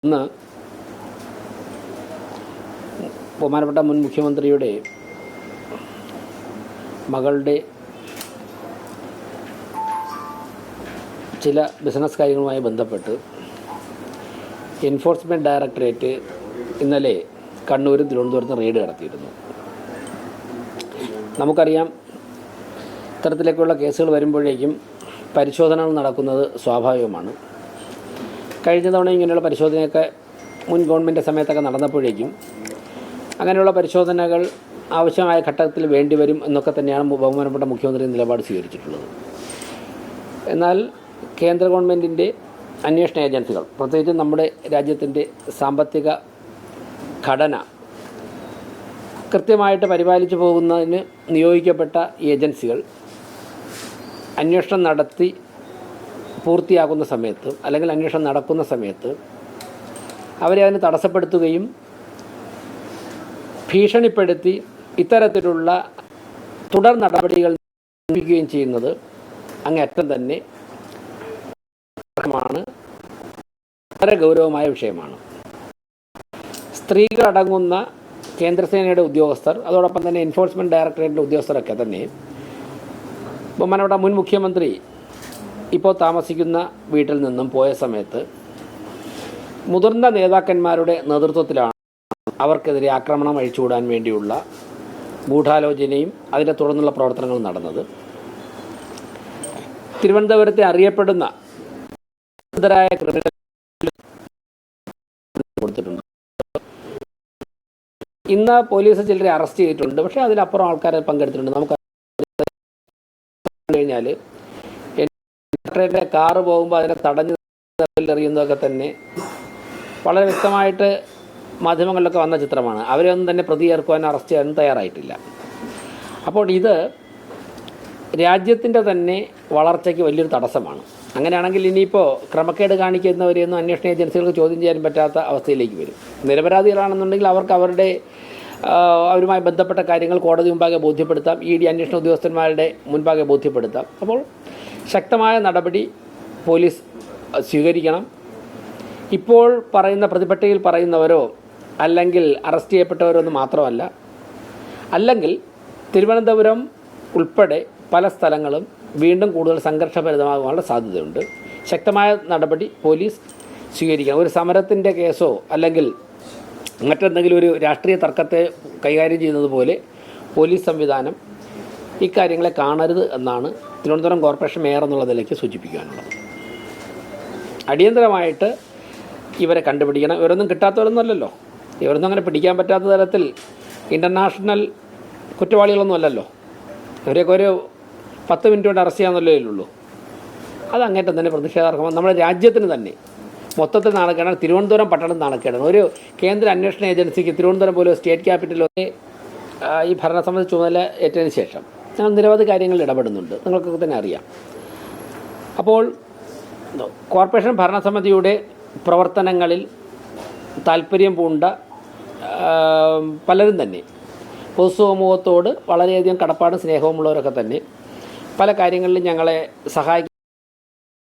ഇന്ന് ബഹുമാനപ്പെട്ട മുൻ മുഖ്യമന്ത്രിയുടെ മകളുടെ ചില ബിസിനസ് കാര്യങ്ങളുമായി ബന്ധപ്പെട്ട് എൻഫോഴ്സ്മെൻറ്റ് ഡയറക്ടറേറ്റ് ഇന്നലെ കണ്ണൂരും തിരുവനന്തപുരത്തും റെയ്ഡ് നടത്തിയിരുന്നു. നമുക്കറിയാം, ഇത്തരത്തിലേക്കുള്ള കേസുകൾ വരുമ്പോഴേക്കും പരിശോധനകൾ നടക്കുന്നത് സ്വാഭാവികമാണ്. കഴിഞ്ഞ തവണ ഇങ്ങനെയുള്ള പരിശോധനയൊക്കെ മുൻ ഗവൺമെൻറ് സമയത്തൊക്കെ നടന്നപ്പോഴേക്കും അങ്ങനെയുള്ള പരിശോധനകൾ ആവശ്യമായ ഘട്ടത്തിൽ വേണ്ടിവരും എന്നൊക്കെ തന്നെയാണ് ബഹുമാനപ്പെട്ട മുഖ്യമന്ത്രി നിലപാട് സ്വീകരിച്ചിട്ടുള്ളത്. എന്നാൽ കേന്ദ്ര ഗവൺമെൻറ്റിൻ്റെ അന്വേഷണ ഏജൻസികൾ, പ്രത്യേകിച്ചും നമ്മുടെ രാജ്യത്തിൻ്റെ സാമ്പത്തിക ഘടന കൃത്യമായിട്ട് പരിപാലിച്ചു പോകുന്നതിന് നിയോഗിക്കപ്പെട്ട ഏജൻസികൾ അന്വേഷണം നടത്തി പൂർത്തിയാക്കുന്ന സമയത്ത്, അല്ലെങ്കിൽ അന്വേഷണം നടക്കുന്ന സമയത്ത് അവരെ അതിന് തടസ്സപ്പെടുത്തുകയും ഭീഷണിപ്പെടുത്തി ഇത്തരത്തിലുള്ള തുടർ നടപടികൾ നിർമ്മിക്കുകയും ചെയ്യുന്നത് അങ്ങേയറ്റം തന്നെ വളരെ ഗൗരവമായ വിഷയമാണ്. സ്ത്രീകളടങ്ങുന്ന കേന്ദ്രസേനയുടെ ഉദ്യോഗസ്ഥർ, അതോടൊപ്പം തന്നെ എൻഫോഴ്സ്മെൻറ്റ് ഡയറക്ടറേറ്റിൻ്റെ ഉദ്യോഗസ്ഥരൊക്കെ തന്നെ ബഹുമാനപ്പെട്ട മുൻ മുഖ്യമന്ത്രി ഇപ്പോൾ താമസിക്കുന്ന വീട്ടിൽ നിന്നും പോയ സമയത്ത് മുതിർന്ന നേതാക്കന്മാരുടെ നേതൃത്വത്തിലാണ് അവർക്കെതിരെ ആക്രമണം അഴിച്ചുവിടാൻ വേണ്ടിയുള്ള ഗൂഢാലോചനയും അതിനെ തുടർന്നുള്ള പ്രവർത്തനങ്ങളും നടന്നത്. തിരുവനന്തപുരത്തെ അറിയപ്പെടുന്ന ക്രിമിനൽ കൊടുത്തിട്ടുണ്ട്. ഇന്ന് പോലീസ് ചിലരെ അറസ്റ്റ് ചെയ്തിട്ടുണ്ട്, പക്ഷേ അതിലപ്പുറം ആൾക്കാരെ പങ്കെടുത്തിട്ടുണ്ട്. നമുക്ക് കഴിഞ്ഞാൽ ഡോക്ടറെ കാറ് പോകുമ്പോൾ അതിനെ തടഞ്ഞ് എറിയുന്നതൊക്കെ തന്നെ വളരെ വ്യക്തമായിട്ട് മാധ്യമങ്ങളിലൊക്കെ വന്ന ചിത്രമാണ്. അവരെയൊന്നും തന്നെ പ്രതി ചേർക്കുവാൻ അറസ്റ്റ് ചെയ്യാനും തയ്യാറായിട്ടില്ല. അപ്പോൾ ഇത് രാജ്യത്തിൻ്റെ തന്നെ വളർച്ചയ്ക്ക് വലിയൊരു തടസ്സമാണ്. അങ്ങനെയാണെങ്കിൽ ഇനിയിപ്പോൾ ക്രമക്കേട് കാണിക്കുന്നവരെയൊന്നും അന്വേഷണ ഏജൻസികൾക്ക് ചോദ്യം ചെയ്യാൻ പറ്റാത്ത അവസ്ഥയിലേക്ക് വരും. നിരപരാധികളാണെന്നുണ്ടെങ്കിൽ അവർക്ക് അവരുമായി ബന്ധപ്പെട്ട കാര്യങ്ങൾ കോടതി മുമ്പാകെ ബോധ്യപ്പെടുത്താം, ED അന്വേഷണ ഉദ്യോഗസ്ഥന്മാരുടെ മുൻപാകെ ബോധ്യപ്പെടുത്താം. അപ്പോൾ ശക്തമായ നടപടി പോലീസ് സ്വീകരിക്കണം. ഇപ്പോൾ പറയുന്ന പ്രതിപട്ടികയിൽ പറയുന്നവരോ അല്ലെങ്കിൽ അറസ്റ്റ് ചെയ്യപ്പെട്ടവരോ ഒന്നും മാത്രമല്ല, അല്ലെങ്കിൽ തിരുവനന്തപുരം ഉൾപ്പെടെ പല സ്ഥലങ്ങളും വീണ്ടും കൂടുതൽ സംഘർഷഭരിതമാകാനുള്ള സാധ്യതയുണ്ട്. ശക്തമായ നടപടി പോലീസ് സ്വീകരിക്കണം. ഒരു സമരത്തിൻ്റെ കേസോ അല്ലെങ്കിൽ മറ്റെന്തെങ്കിലും ഒരു രാഷ്ട്രീയ തർക്കത്തെ കൈകാര്യം ചെയ്യുന്നത് പോലെ പോലീസ് സംവിധാനം ഇക്കാര്യങ്ങളെ കാണരുത് എന്നാണ് തിരുവനന്തപുരം കോർപ്പറേഷൻ മേയർ എന്നുള്ള നിലയ്ക്ക് സൂചിപ്പിക്കാനുള്ളത്. അടിയന്തരമായിട്ട് ഇവരെ കണ്ടുപിടിക്കണം. ഇവരൊന്നും കിട്ടാത്തവരൊന്നും അല്ലല്ലോ, ഇവരൊന്നും അങ്ങനെ പിടിക്കാൻ പറ്റാത്ത തരത്തിൽ ഇൻ്റർനാഷണൽ കുറ്റവാളികളൊന്നും അല്ലല്ലോ. ഇവരെയൊക്കെ ഒരു 10 മിനിറ്റ് കൊണ്ട് അറസ്റ്റ് ചെയ്യാമെന്നല്ലേ ഉള്ളൂ. അത് അങ്ങേറ്റം തന്നെ പ്രതിഷേധാർഹമാണ്. നമ്മുടെ രാജ്യത്തിന് തന്നെ മൊത്തത്തിൽ നാണക്കേടാണ്. തിരുവനന്തപുരം പട്ടണം നാണക്കേടാണ്. ഒരു കേന്ദ്ര അന്വേഷണ ഏജൻസിക്ക് തിരുവനന്തപുരം പോലെ സ്റ്റേറ്റ് ക്യാപിറ്റലൊക്കെ ഈ ഭരണസമിതി ചുമതല ഏറ്റതിന് ശേഷം ഞങ്ങൾ നിരവധി കാര്യങ്ങളിൽ ഇടപെടുന്നുണ്ട്, നിങ്ങൾക്കൊക്കെ തന്നെ അറിയാം. അപ്പോൾ കോർപ്പറേഷൻ ഭരണസമിതിയുടെ പ്രവർത്തനങ്ങളിൽ താല്പര്യം പൂണ്ട പലരും തന്നെ പൊതുസമൂഹത്തോട് വളരെയധികം കടപ്പാടും സ്നേഹവുമുള്ളവരൊക്കെ തന്നെ പല കാര്യങ്ങളിലും ഞങ്ങളെ സഹായിക്കും.